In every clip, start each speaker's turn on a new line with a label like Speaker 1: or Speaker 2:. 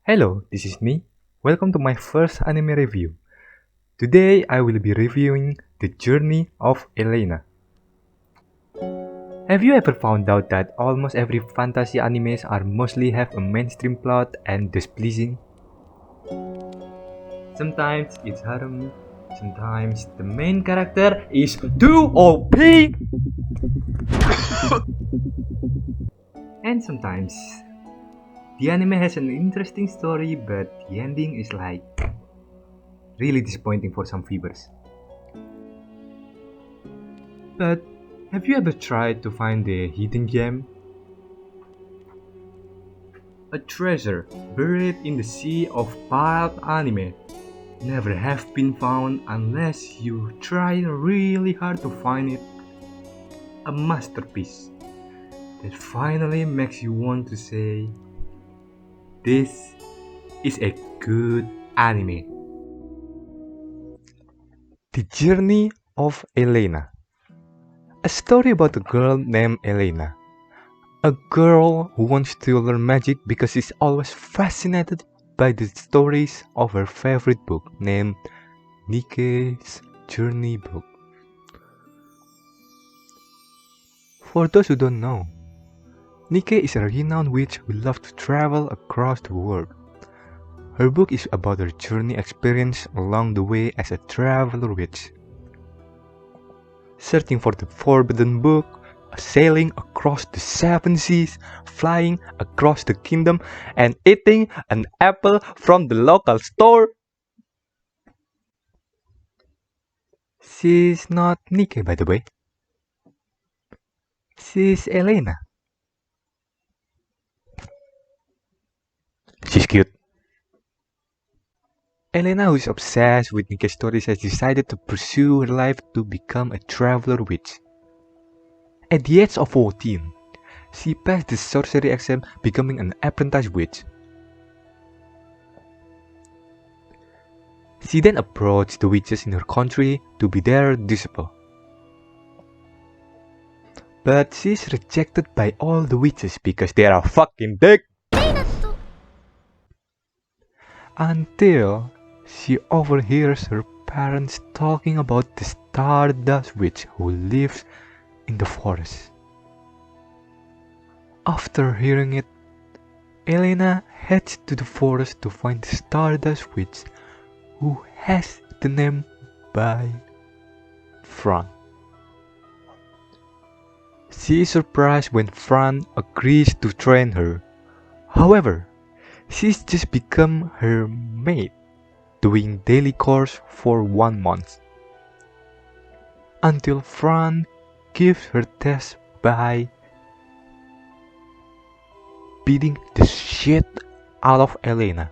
Speaker 1: Hello, this is me. Welcome to my first anime review. Today I will be reviewing The Journey of Elaina. Have you ever found out that almost every fantasy animes are mostly have a mainstream plot and displeasing? Sometimes it's harem, sometimes the main character is too OP, and sometimes the anime has an interesting story but the ending is like really disappointing for some viewers. But have you ever tried to find a hidden gem? A treasure buried in the sea of pulp anime. Never have been found unless you try really hard to find it. A masterpiece that finally makes you want to say, this is a good anime. The Journey of Elaina. A story about a girl named Elaina. A girl who wants to learn magic because she's always fascinated by the stories of her favorite book named Nikke's Journey book. For those who don't know, Nikke is a renowned witch who loves to travel across the world. Her book is about her journey experience along the way as a traveler witch. Searching for the forbidden book, sailing across the seven seas, flying across the kingdom, and eating an apple from the local store. She's not Nikke, by the way. She's Elaina. She's cute. Elaina, who is obsessed with Nikke's stories, has decided to pursue her life to become a traveler witch. At the age of 14, she passed the sorcery exam, becoming an apprentice witch. She then approached the witches in her country to be their disciple. But she's rejected by all the witches because they are fucking dick. Until she overhears her parents talking about the Stardust Witch who lives in the forest. After hearing it, Elaina heads to the forest to find the Stardust Witch who has the name by Fran. She is surprised when Fran agrees to train her. However, she's just become her maid, doing daily chores for 1 month. Until Fran gives her test by beating the shit out of Elaina.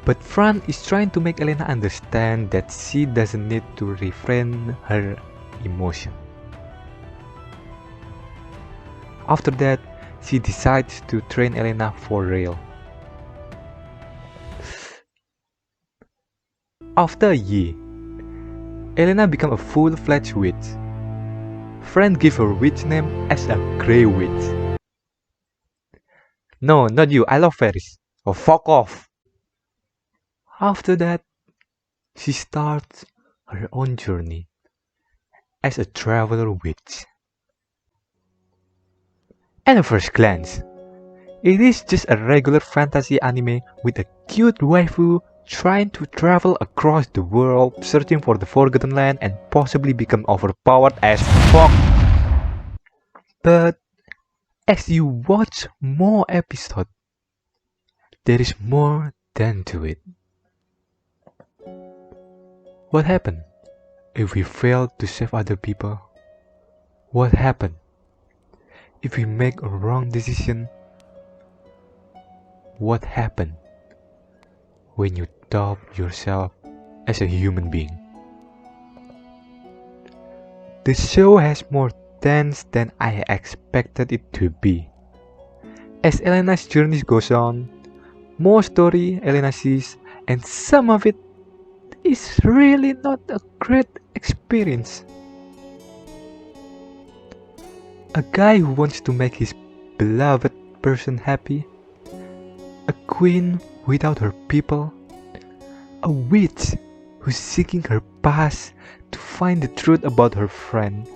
Speaker 1: But Fran is trying to make Elaina understand that she doesn't need to refrain her emotion. After that, she decides to train Elaina for real. After a year, Elaina becomes a full-fledged witch. Fran gives her witch name as a Grey Witch. No, not you, I love fairies. Oh, fuck off! After that, she starts her own journey as a traveler witch. At a first glance, it is just a regular fantasy anime with a cute waifu trying to travel across the world searching for the Forgotten Land and possibly become overpowered as fuck. But as you watch more episodes, there is more than to it. What happened if we fail to save other people? What happened if we make a wrong decision? What happened when you doubt yourself as a human being? The show has more tense than I expected it to be. As Elena's journey goes on, more story Elena sees, and some of it is really not a great experience. A guy who wants to make his beloved person happy. A queen without her people. A witch who's seeking her past to find the truth about her friend.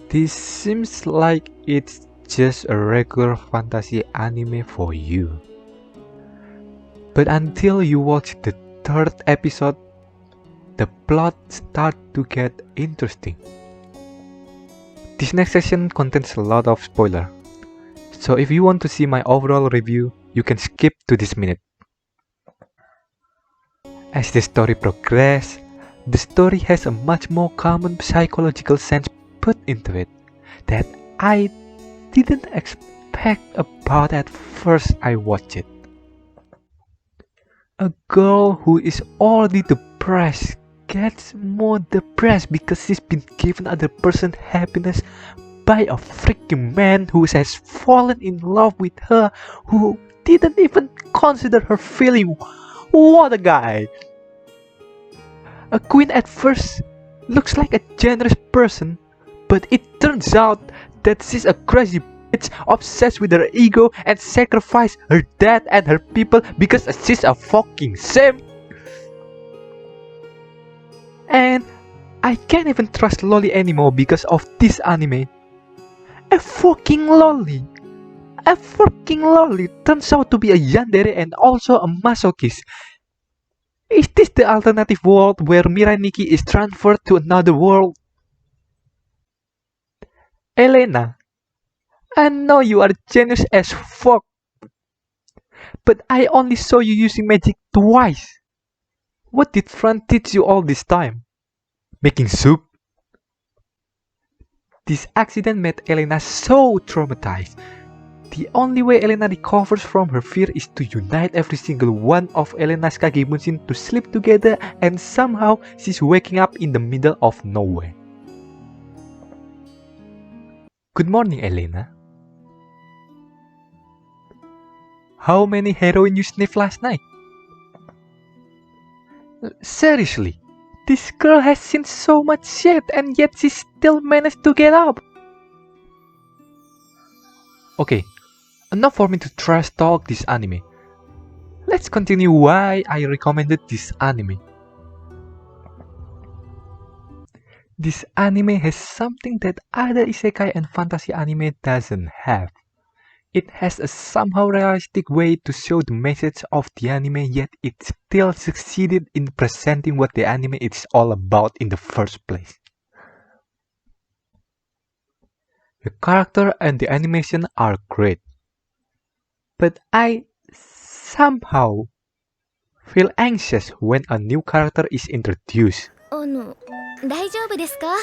Speaker 1: This seems like it's just a regular fantasy anime for you. But until you watch the third episode, the plot starts to get interesting. This next section contains a lot of spoiler, so if you want to see my overall review, you can skip to this minute. As the story progresses, the story has a much more common psychological sense put into it that I didn't expect about at first I watched it. A girl who is already depressed gets more depressed because she's been given other person's happiness by a freaking man who has fallen in love with her, who didn't even consider her feeling. What a guy! A queen at first looks like a generous person, but it turns out that she's a crazy bitch obsessed with her ego and sacrifice her dad and her people because she's a fucking simp. And I can't even trust Loli anymore because of this anime. A fucking Loli turns out to be a yandere and also a masochist. Is this the alternative world where Mirai Nikki is transferred to another world? Elaina, I know you are genius as fuck, but I only saw you using magic twice. What did Fran teach you all this time? Making soup? This accident made Elaina so traumatized. The only way Elaina recovers from her fear is to unite every single one of Elena's Kagebunshin to sleep together, and somehow she's waking up in the middle of nowhere. Good morning, Elaina. How many heroin you sniffed last night? Seriously, this girl has seen so much shit and yet she still managed to get up. Okay, enough for me to trash talk this anime. Let's continue why I recommended this anime. This anime has something that other isekai and fantasy anime doesn't have. It has a somehow realistic way to show the message of the anime, yet it still succeeded in presenting what the anime is all about in the first place. The character and the animation are great, but I somehow feel anxious when a new character is introduced.
Speaker 2: 大丈夫ですか?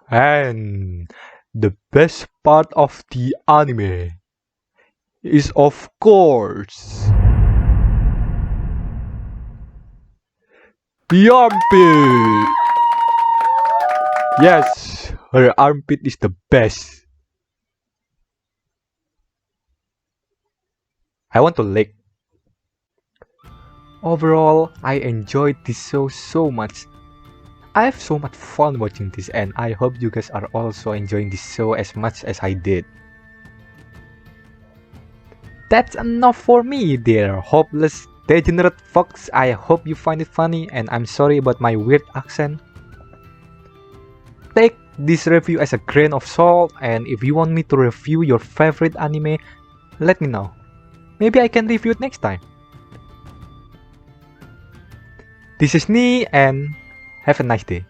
Speaker 1: And the best part of the anime is, of course, the armpit! Yes, her armpit is the best. I want to lick. Overall, I enjoyed this show so much. I have so much fun watching this, and I hope you guys are also enjoying this show as much as I did. That's enough for me, dear hopeless degenerate fucks. I hope you find it funny, and I'm sorry about my weird accent. Take this review as a grain of salt, and if you want me to review your favorite anime, let me know. Maybe I can review it next time. This is Nee, and have a nice day.